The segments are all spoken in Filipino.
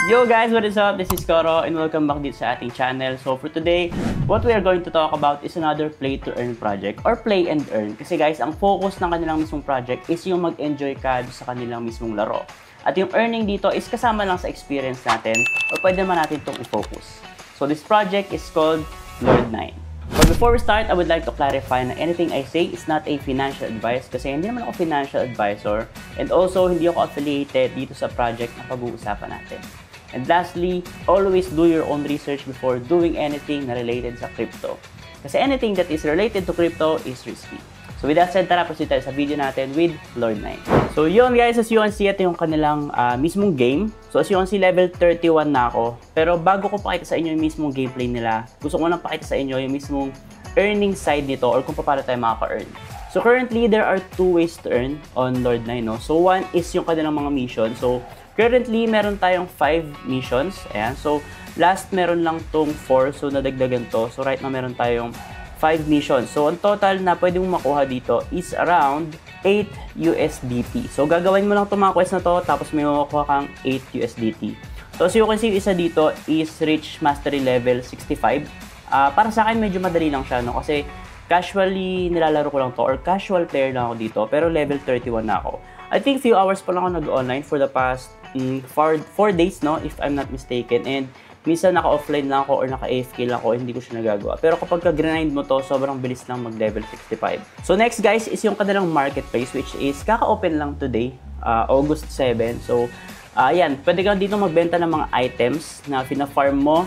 Yo guys, what is up? This is Koro and welcome back dito sa ating channel. So for today, what we are going to talk about is another play to earn project or play and earn. Kasi guys, ang focus ng kanilang mismong project is yung mag-enjoy ka sa kanilang mismong laro. At yung earning dito is kasama lang sa experience natin o pwede naman natin itong i-focus. So this project is called Lord9. But before we start, I would like to clarify na anything I say is not a financial advice kasi hindi naman ako financial advisor and also hindi ako affiliated dito sa project na pag-uusapan natin. And lastly, always do your own research before doing anything na related sa crypto. Kasi anything that is related to crypto is risky. So with that said, tara proceed tayo sa video natin with Lord9. So yun guys, as you can see, ito yung kanilang mismong game. So as you can see, level 31 na ako. Pero bago ko pakita sa inyo yung mismong gameplay nila, gusto ko nang pakita sa inyo yung mismong earning side nito or kung paano tayo makaka-earn. So currently, there are two ways to earn on Lord9. No? So one is yung kanilang mga mission. So currently, meron tayong 5 missions. Ayan. So last meron lang tong 4. So nadagdagan to. So right now meron tayong 5 missions. So, ang total na pwede mong makuha dito is around 8 USDT. So, gagawin mo lang itong mga quest na to, tapos may makukuha kang 8 USDT. So, as you can see, isa dito is Reach Mastery Level 65. Para sa akin, medyo madali lang siya, no? Kasi casually nilalaro ko lang to, or casual player lang ako dito, pero level 31 na ako. I think few hours pa lang ako nag-online for the past 4 days, no? If I'm not mistaken. And minsan naka-offline lang ako or naka-AFK lang ako, hindi ko siya nagagawa. Pero kapag ka-grind mo to, sobrang bilis lang mag-level 65. So next guys is yung kanilang marketplace which is kaka-open lang today, August 7. So ayan, pwede ka dito magbenta ng mga items na pina-farm mo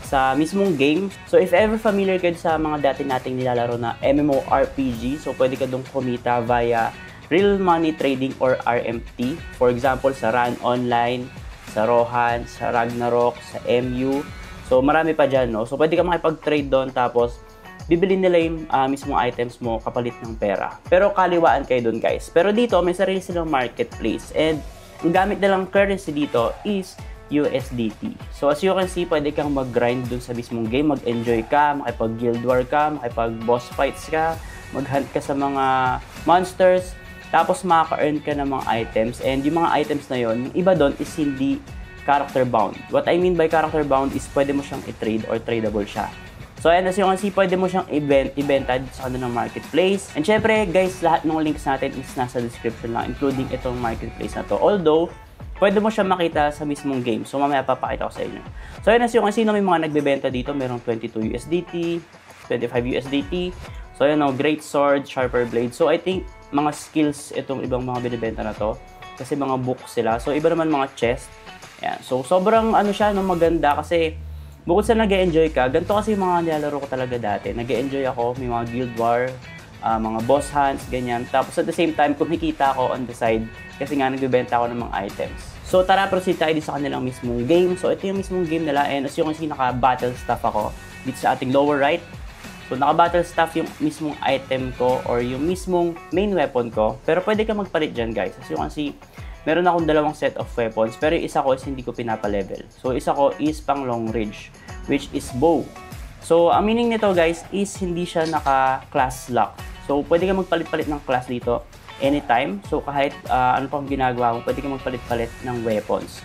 sa mismong game. So if ever familiar kayo sa mga dati nating nilalaro na MMORPG, so pwede ka dong kumita via real money trading or RMT. For example, sa Run Online, sa Rohan, sa Ragnarok, sa MU. So, marami pa dyan, no? So, pwede ka makipag-trade doon, tapos bibili nila yung mismong items mo kapalit ng pera. Pero kaliwaan kayo doon, guys. Pero dito, may sarili silang marketplace. And, ang gamit nilang currency dito is USDT. So, as you can see, pwede kang mag-grind doon sa mismong game, mag-enjoy ka, makipag-guild war ka, makipag-boss fights ka, mag-hunt ka sa mga monsters, tapos makaka-earn ka ng mga items, and yung mga items na yon, yung iba doon is hindi character bound. What I mean by character bound is pwede mo siyang i-trade or tradable siya. So ayan, as you can see, pwede mo siyang ibenta sa kanilang marketplace. And syempre guys, lahat ng links natin is nasa description lang, including itong marketplace na to. Although, pwede mo siya makita sa mismong game. So mamaya papakita ko sa inyo. So ayan, as you can see, may mga nagbebenta dito. Merong 22 USDT, 25 USDT. So ayan, great sword, sharper blade. So I think mga skills itong ibang mga binibenta na to kasi mga books sila. So iba naman mga chest. Ayan. So sobrang ano siya, maganda kasi bukod sa nag-e-enjoy ka, ganito kasi yung mga nilalaro ko talaga dati. Nag-e-enjoy ako, may mga guild war, mga boss hunts, ganyan. Tapos at the same time, kumikita ako on the side kasi nga nagbibenta ako ng mga items. So tara, proceed tayo sa kanilang mismong game. So ito yung mismong game nila, and as you can see, naka-battle staff ako dito sa ating lower right. So, naka-battle staff yung mismong item ko or yung mismong main weapon ko. Pero pwede ka magpalit dyan, guys. As you can see, meron akong dalawang set of weapons. Pero yung isa ko is hindi ko pinapa-level. So, isa ko is pang long range, which is bow. So, ang meaning nito, guys, is hindi siya naka-class lock. So, pwede ka magpalit-palit ng class dito anytime. So, kahit ano pang ginagawa mo, pwede ka magpalit-palit ng weapons.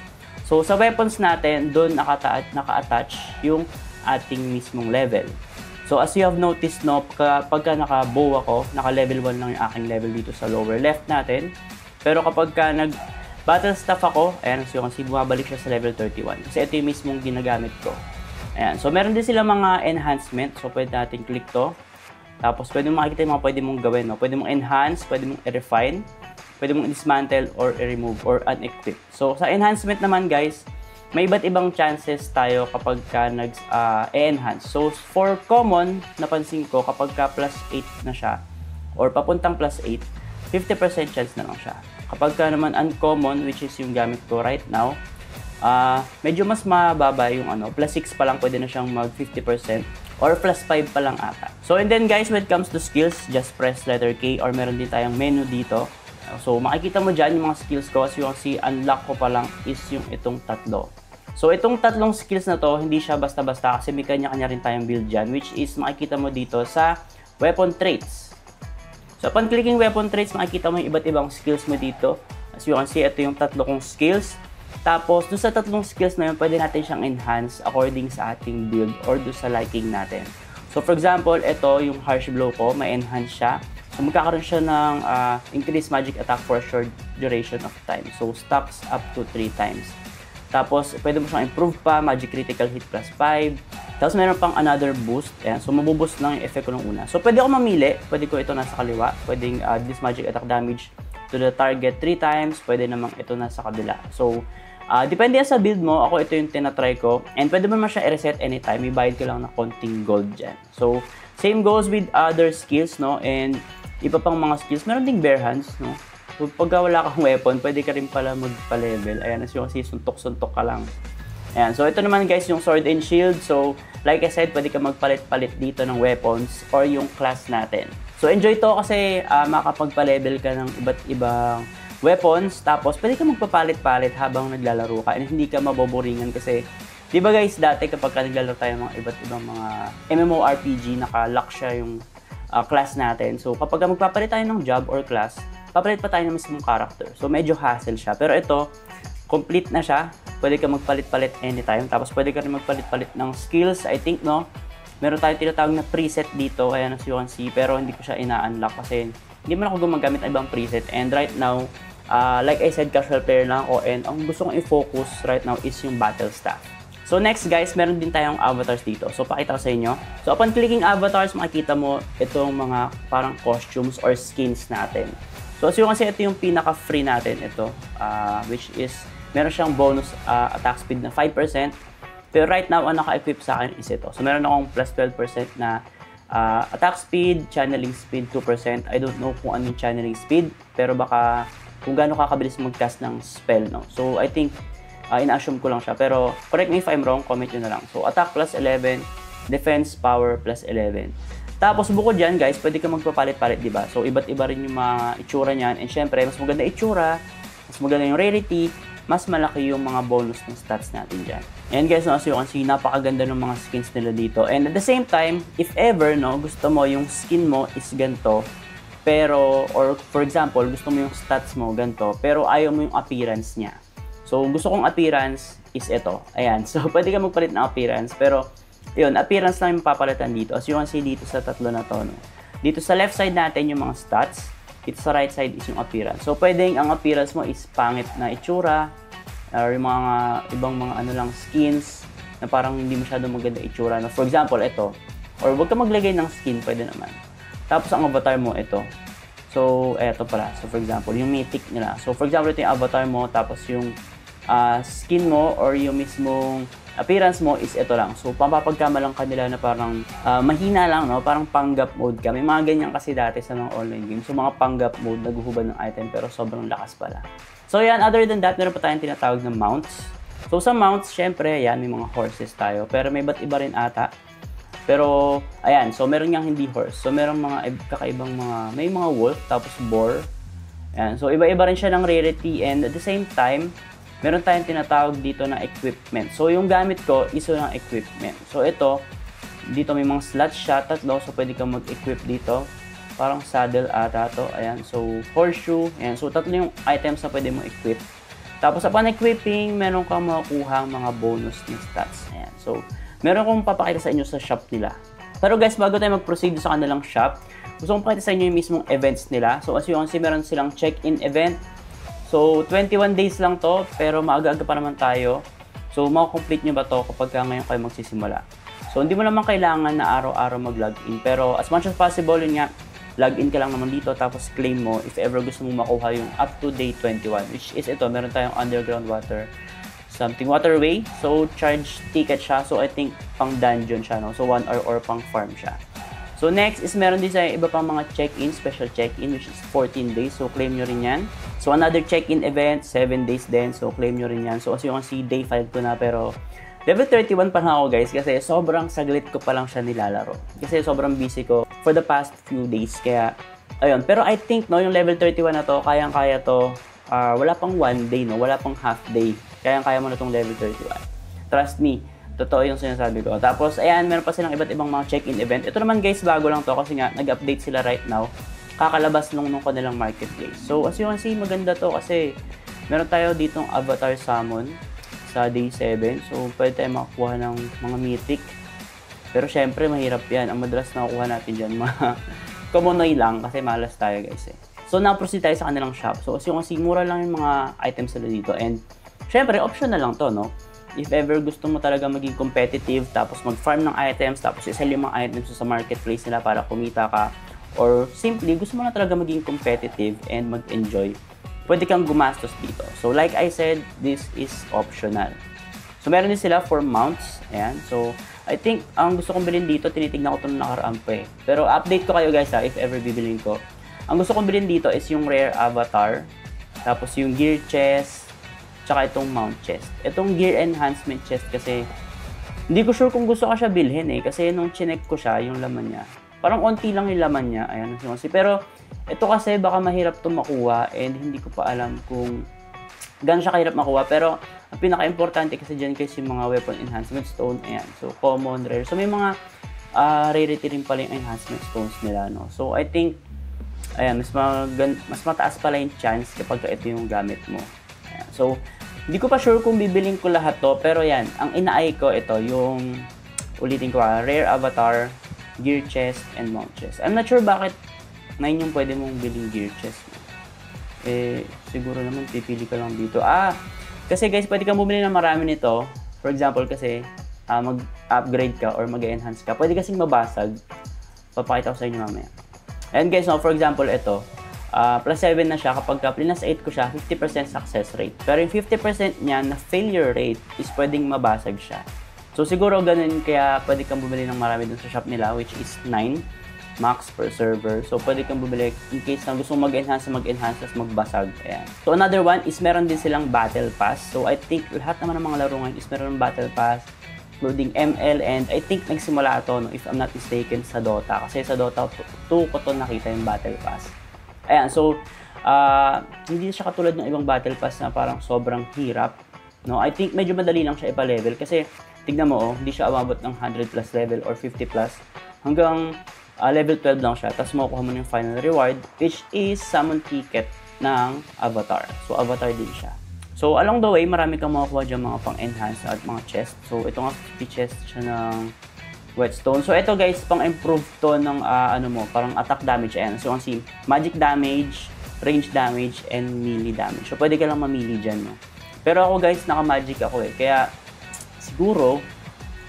So, sa weapons natin, doon naka-attach yung ating mismong level. So as you have noticed, no, kapag naka-bow ako, naka-level 1 lang yung aking level dito sa lower left natin. Pero kapag nag-battle staff ako, ayan, so you can see, bumabalik siya sa level 31. Kasi ito yung mismong ginagamit ko. Ayan, so meron din sila mga enhancement. So pwede natin click to. Tapos pwede mong makikita yung mga pwede mong gawin. No? Pwede mong enhance, pwede mong i-refine, pwede mong dismantle or i-remove or unequip. So sa enhancement naman, guys, may iba't ibang chances tayo kapag ka nag-enhance. So, for common, napansin ko kapag ka plus 8 na siya, or papuntang plus 8, 50% chance na lang siya. Kapag ka naman uncommon, which is yung gamit ko right now, medyo mas mababa yung plus 6 pa lang pwede na siyang mag 50%, or plus 5 pa lang ata. So, and then guys, when it comes to skills, just press letter K, or meron din tayong menu dito. So, makikita mo dyan yung mga skills ko. As you can see, unlock ko pa lang is yung itong tatlo. So, itong tatlong skills na to, hindi siya basta-basta kasi may kanya-kanya rin tayong build dyan, which is makikita mo dito sa weapon traits. So, upon clicking weapon traits, makikita mo yung iba't ibang skills mo dito. As you can see, ito yung tatlo kong skills. Tapos, doon sa tatlong skills na yun, pwede natin siyang enhance according sa ating build or doon sa liking natin. So, for example, ito yung harsh blow ko, may enhance siya. So, magkakaroon siya ng increased magic attack for a short duration of time. So, stacks up to 3 times. Tapos, pwede mo siyang improve pa, magic critical hit plus 5. Tapos, meron pang another boost. Ayan. So, mabuboost lang yung effect ko nung una. So, pwede ako mamili. Pwede ko ito nasa kaliwa. Pwedeng this magic attack damage to the target 3 times. Pwede namang ito nasa kabila. So, depende yan sa build mo. Ako ito yung tinatry ko. And pwede mo naman siya i-reset anytime. May bayad ka lang na konting gold dyan. So, same goes with other skills, no? And iba pang mga skills. Meron ding bare hands, no? So, pagka wala kang weapon, pwede ka rin pala magpa-level. Ayan, as yung kasi suntok-suntok ka lang. Ayan, so ito naman guys, yung sword and shield. So, like I said, pwede ka magpalit-palit dito ng weapons or yung class natin. So, enjoy to kasi makapagpa-level ka ng iba't ibang weapons. Tapos, pwede ka magpapalit-palit habang naglalaro ka. And hindi ka maboboringan kasi, di ba guys, dati kapag naglalaro tayo ng iba't ibang mga MMORPG, naka-lock siya yung class natin. So, kapag magpapalit tayo ng job or class, papalit pa tayo ng mismong character. So, medyo hassle siya. Pero ito, complete na siya. Pwede ka magpalit-palit anytime. Tapos, pwede ka rin magpalit-palit ng skills. I think, no? Meron tayong tinatawag na preset dito. Ayan, as you can see. Pero, hindi ko siya ina-unlock kasi hindi man ako gumagamit ng ibang preset. And right now, like I said, casual player lang ako. And ang gusto kong i-focus right now is yung battle staff. So next guys, meron din tayong avatars dito. So pakita ko sa inyo. So upon clicking avatars, makikita mo itong mga parang costumes or skins natin. So as you can see, ito yung pinaka-free natin. Ito, which is, meron siyang bonus attack speed na 5%. Pero right now, ang naka-equip sa akin is ito. So meron akong plus 12% na attack speed, channeling speed 2%. I don't know kung anong channeling speed. Pero baka kung gaano kakabilis mag-cast ng spell, no? So I think, ina-assume ko lang siya. Pero, correct me if I'm wrong, comment nyo na lang. So, attack plus 11, defense power plus 11. Tapos, bukod dyan, guys, pwede ka magpapalit-palit, diba? So, iba't iba rin yung mga itsura niyan. And syempre, mas maganda itsura, mas maganda yung rarity, mas malaki yung mga bonus ng stats natin dyan. And guys, no, as you can see, napakaganda ng mga skins nila dito. And at the same time, if ever, no, gusto mo yung skin mo is ganito, pero, or for example, gusto mo yung stats mo ganito, pero ayaw mo yung appearance niya. So, gusto kong appearance is ito. Ayan. So, pwede ka magpalit ng appearance. Pero, yun, appearance lang yung papalitan dito. As you can see dito sa tatlo na to. No? Dito sa left side natin yung mga stats. Dito sa right side is yung appearance. So, pwedeng ang appearance mo is pangit na itsura. Or yung mga ibang mga ano lang skins na parang hindi masyadong maganda itsura. No? For example, ito. Or huwag ka maglagay ng skin, pwede naman. Tapos, ang avatar mo, ito. So, eto pala. So, for example, yung mythic nila. So, for example, ito yung avatar mo. Tapos, yung skin mo or yung mismong appearance mo is ito lang. So, papapagkamalang kanila na parang mahina lang, no? Parang panggap mode ka. May mga ganyan kasi dati sa mga online games. So, mga panggap mode, naguhubad ng item pero sobrang lakas pala. So, yan. Other than that, meron pa tayong tinatawag na mounts. So, sa mounts, syempre, yan, may mga horses tayo. Pero may iba't iba rin ata. Pero, ayan. So, meron niyang hindi horse. So, meron mga kakaibang mga, may mga wolf, tapos boar. Ayan. So, iba-iba rin siya ng rarity and at the same time, meron tayong tinatawag dito na equipment. So, yung gamit ko, iso ng equipment. So, ito, dito may mga slots siya, tatlo. So, pwede kang mag-equip dito. Parang saddle ata to. Ayan. So, horseshoe. Ayan. So, tatlo yung items na pwede mo equip. Tapos, upon equipping, meron kang makukuha mga bonus ng stats. Ayan. So, meron kong papakita sa inyo sa shop nila. Pero guys, bago tayo mag-proceed sa kanilang shop, gusto kong pakita sa inyo yung mismong events nila. So, as you can see, meron silang check-in event. So, 21 days lang to, pero maaga-aga pa naman tayo. So, makakomplete nyo ba to kapag ngayon kayo magsisimula? So, hindi mo naman kailangan na araw-araw mag-login. Pero, as much as possible, yun nga, login ka lang naman dito, tapos claim mo if ever gusto mo makuha yung up to day 21. Which is ito, meron tayong underground water, something waterway. So, charge ticket siya. So, I think pang dungeon siya, no? So, 1 hour or pang farm siya. So, next is meron din sa iba pang mga check-in, special check-in, which is 14 days. So, claim nyo rin yan. So, another check-in event, 7 days din. So, claim nyo rin yan. So, as you can see, day 5 ko na. Pero, level 31 pa lang ako, guys. Kasi sobrang saglit ko pa lang siya nilalaro. Kasi sobrang busy ko for the past few days. Kaya, ayun. Pero I think, no, yung level 31 na to, kayang-kaya to. Wala pang 1 day, no? Wala pang half day. Kayang-kaya mo na tong level 31. Trust me. Totoo yung sinasabi ko. Tapos, ayan, meron pa silang iba't ibang mga check-in event. Ito naman guys, bago lang to kasi nga, nag-update sila right now. Kakalabas nung kanilang marketplace. So, as you can see, maganda to kasi Meron tayo ditong Avatar Summon sa day 7. So, pwede tayo makakuha ng mga mythic. Pero syempre, mahirap yan. Ang madalas nakukuha natin dyan, mga Komonoy lang kasi malas tayo guys eh. So, na-proceed tayo sa kanilang shop. So, kasi mura lang yung mga items nila dito. And, syempre, option na lang to, no? If ever gusto mo talaga maging competitive, tapos mag-farm ng items, tapos isell yung mga items sa marketplace nila para kumita ka, or simply, gusto mo na talaga maging competitive and mag-enjoy, pwede kang gumastos dito. So, like I said, this is optional. So, meron din sila for mounts. Ayan. So, I think, ang gusto kong bilhin dito, tinitignan ko ito nung nakaraan pa eh. Pero, update ko kayo guys ha, if ever bibilhin ko. Ang gusto kong bilhin dito is yung rare avatar, tapos yung gear chest, tsaka itong mount chest. Itong gear enhancement chest kasi, hindi ko sure kung gusto ko siya bilhin eh. Kasi nung chinek ko siya, yung laman niya, parang onti lang yung laman niya. Ayan. Pero, ito kasi baka mahirap ito makuha and hindi ko pa alam kung gano'n siya kahirap makuha. Pero, ang pinaka-importante kasi dyan kasi yung mga weapon enhancement stone. Ayan. So, common, rare. So, may mga rarity rin pala yung enhancement stones nila, no? So, I think, ayan, mas mataas pala yung chance kapag ito yung gamit mo. Ayan. So, hindi ko pa sure kung bibiling ko lahat to. Pero, yan. Ang inaay ko, ito, yung, ulitin ko rare avatar, gear chest, and mount chest. I'm not sure bakit 9 yung pwede mong biling gear chest. Eh, siguro naman pipili ka lang dito. Kasi guys, pwede kang bumili ng marami nito. For example, kasi mag-upgrade ka or mag-enhance ka. Pwede kasing mabasag. Papakita ko sa inyo mamaya. And guys, no, for example, ito. Plus 7 na siya. Kapag plus 8 ko siya, 50% success rate. Pero yung 50% niya na failure rate is pwedeng mabasag siya. So siguro ganun, kaya pwede kang bumili ng marami dun sa shop nila, which is 9 max per server. So pwede kang bumili in case na gusto mag-enhance, tapos magbasag. Ayan. So another one is meron din silang battle pass. So I think lahat naman ng mga laro ngayon is meron ng battle pass, including ML, and I think nagsimula ito, no, if I'm not mistaken, sa Dota. Kasi sa Dota 2 ko to nakita yung battle pass. Ayan, so hindi siya katulad ng ibang battle pass na parang sobrang hirap. No, I think medyo madali lang siya ipa-level kasi tignan mo, hindi siya umabot ng 100 plus level or 50 plus. Hanggang level 12 lang siya. Tapos makukuha mo yung final reward, which is summon ticket ng avatar. So, avatar din siya. So, along the way, marami kang makukuha dyan mga pang-enhance at mga chest. So, ito nga 50 chest siya ng whetstone. So, ito guys, pang-improve to ng parang attack damage. Ayan. So, kasi magic damage, range damage, and melee damage. So, pwede ka lang mamili dyan, no? Pero ako guys, naka-magic ako eh. Kaya, siguro,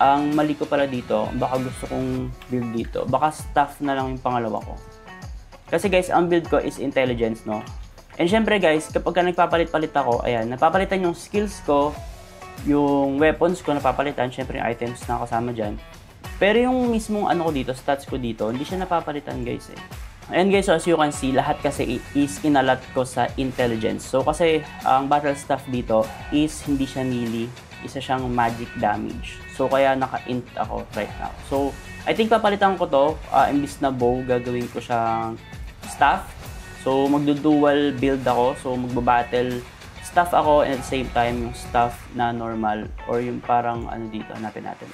ang mali ko pala dito, baka gusto kong build dito. Baka staff na lang yung pangalawa ko. Kasi guys, ang build ko is intelligence, no? And syempre guys, kapag ka nagpapalit-palit ako, ayan, napapalitan yung skills ko, yung weapons ko napapalitan, syempre yung items na kasama dyan. Pero yung mismong ko dito, stats ko dito, hindi siya napapalitan guys eh. And guys, so as you can see, lahat kasi is inalat ko sa intelligence. So kasi ang battle staff dito is hindi siya melee, isa siyang magic damage. So kaya naka-int ako right now. So I think papalitan ko to, imbis na bow, gagawin ko siyang staff. So magdo-dual build ako. So magbabattle staff ako and at the same time yung staff na normal or yung parang dito, hanapin natin.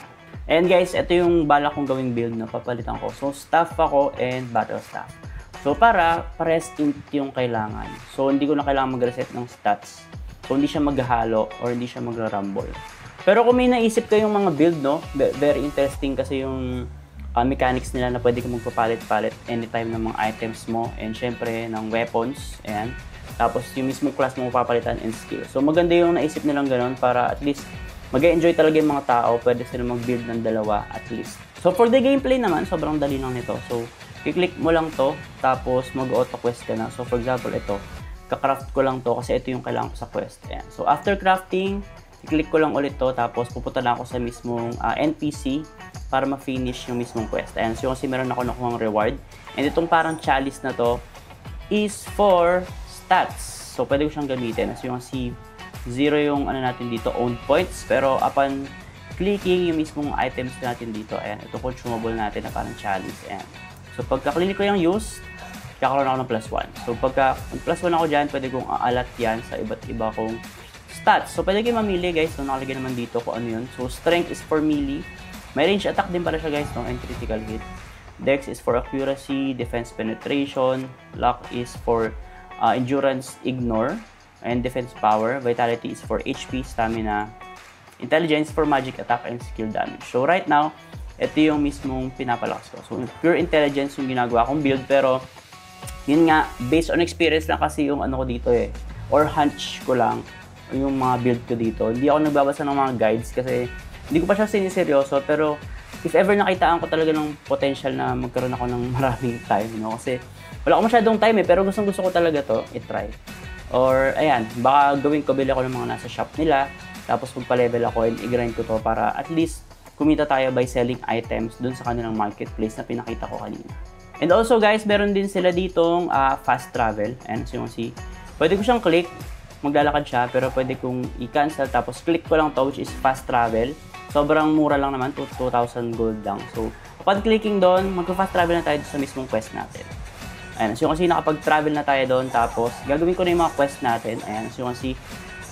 And guys, ito yung balak kong gawing build na papalitan ko. So staff ako and battle staff. So para pares int yung kailangan. So hindi ko na kailangan mag-reset ng stats. So hindi siya maghahalo or hindi siya magra-rumble. Pero kung may naisip kayong mga build, no, very interesting kasi yung mechanics nila na pwede kang magpapalit-palit anytime ng mga items mo and syempre ng weapons. Ayan. Tapos yung mismo class mo papalitan and skill. So maganda yung naisip nilang ganoon para at least mag-enjoy talaga yung mga tao. Pwede sila mag-build ng dalawa at least. So for the gameplay naman, sobrang dali lang nito. So i-click mo lang to, tapos mag-auto quest ka na. So for example, ito, kakraft ko lang to kasi ito yung kailangan ko sa quest. Ayan. So after crafting, i-click ko lang ulit to, tapos pupunta na ako sa mismong NPC para ma-finish yung mismong quest. Ayan. So kasi meron ako nakuhang reward. And itong parang chalice na to is for stats. So pwede ko siyang gamitin. So yung kasi 0 yung natin dito, own points. Pero upon clicking yung mismong items natin dito, ayan, ito consumable natin na parang chalice. Ayan. So pagka-click ko yung use, kakaroon ako ng +1. So pagka +1 ako dyan, pwede kong aalat yan sa iba't iba kong stats. So pwede kayo mamili guys. So nakalagay naman dito kung ano yun. So strength is for melee. May range attack din pala siya guys, no? And critical hit. Dex is for accuracy, defense penetration. Luck is for endurance ignore. and defense power. Vitality is for HP, stamina, intelligence for magic attack, and skill damage. So right now, ito yung mismong pinapalakas ko. So pure intelligence yung ginagawa kong build, pero yun nga, based on experience lang kasi yung ano ko dito eh, or hunch ko lang yung mga build ko dito. Hindi ako nagbabasa ng mga guides kasi hindi ko pa siya siniseryoso, pero if ever nakitaan ko talaga ng potential na magkaroon ako ng maraming time, no? Kasi wala ko masyadong time eh, pero gusto ko talaga to i-try. Or ayan, baka gawin ko, bili ako ng mga nasa shop nila, tapos magpa-level ako and i-grind ko to para at least kumita tayo by selling items dun sa kanilang marketplace na pinakita ko kanina. And also guys, meron din sila ditong fast travel. Ayan, so yung see, pwede ko siyang click, maglalakad siya, pero pwede kong i-cancel, tapos click ko lang to, which is fast travel. Sobrang mura lang naman, 2,000 gold lang. So, upon clicking doon, magpa-fast travel na tayo sa mismong quest natin. Ayan, so kasi nakapag-travel na tayo doon, tapos gagawin ko na yung mga quest natin. Ayan, so kasi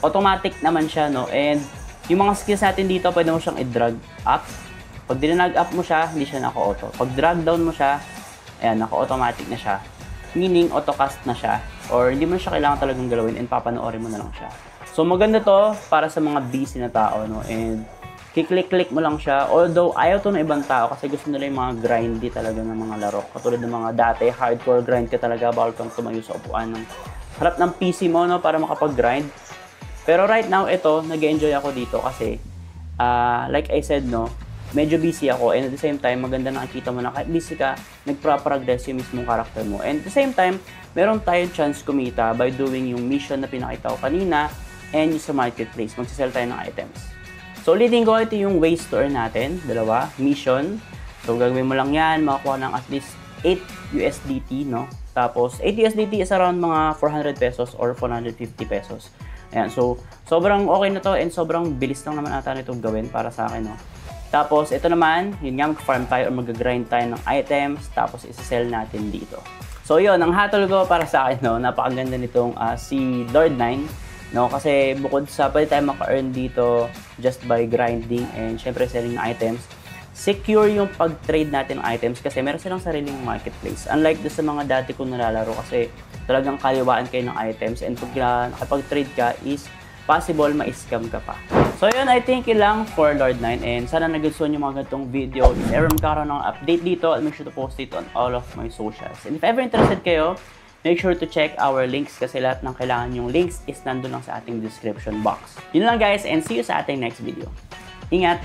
automatic naman siya, no? And yung mga skills natin dito, pwede mo siyang i-drag up. Pag dinag up mo siya, hindi siya naka-auto. Pag drag down mo siya, ayan, naka-automatic na siya. Meaning, auto-cast na siya. Or hindi mo siya kailangan talagang galawin and papanoorin mo na lang siya. So, maganda to para sa mga busy na tao, no? And kiklik-click mo lang siya. Although, ayaw to ng ibang tao kasi gusto nila yung mga grindy talaga ng mga laro. Katulad ng mga dati, hardcore grind ka talaga, bawal kang tumayo sa upuan ng harap ng PC mo, no, para makapag-grind. Pero right now, ito, nag-enjoy ako dito kasi, like I said, no, medyo busy ako. And at the same time, maganda nakikita mo na kahit busy ka, nagpa-progress yung mismong karakter mo. And at the same time, meron tayong chance kumita by doing yung mission na pinakita ko kanina and yung sa marketplace. Magsisell tayo ng items. So, ulitin ko, ito yung ways to earn natin. Dalawa, mission. So, gagawin mo lang yan, makakuha ng at least 8 USDT, no? Tapos, 8 USDT is around mga 400 pesos or 450 pesos. Ayan, so, sobrang okay na to and sobrang bilis lang naman ata nito gawin para sa akin, no? Tapos, ito naman, yun nga, mag-farm tayo or mag-grind tayo ng items, tapos isa-sell natin dito. So, yun, ang hatol ko para sa akin, no? Napakaganda nitong si Lord9. No, kasi bukod sa pwede tayo maka-earn dito just by grinding and syempre selling ng items, secure yung pag-trade natin ng items kasi meron silang sariling marketplace. Unlike sa mga dati kong nalalaro kasi talagang kaliwaan kayo ng items and pag nakapag-trade ka is possible ma-scam ka pa. So yun, I think yun lang for Lord9 and sana nagustuhan yung mga ganitong video. If ever magkakaroon ng update dito, I'll make sure to post it on all of my socials. And if ever interested kayo, make sure to check our links kasi lahat ng kailangan yung links is nandun lang sa ating description box. Yun lang guys and see you sa ating next video. Ingat!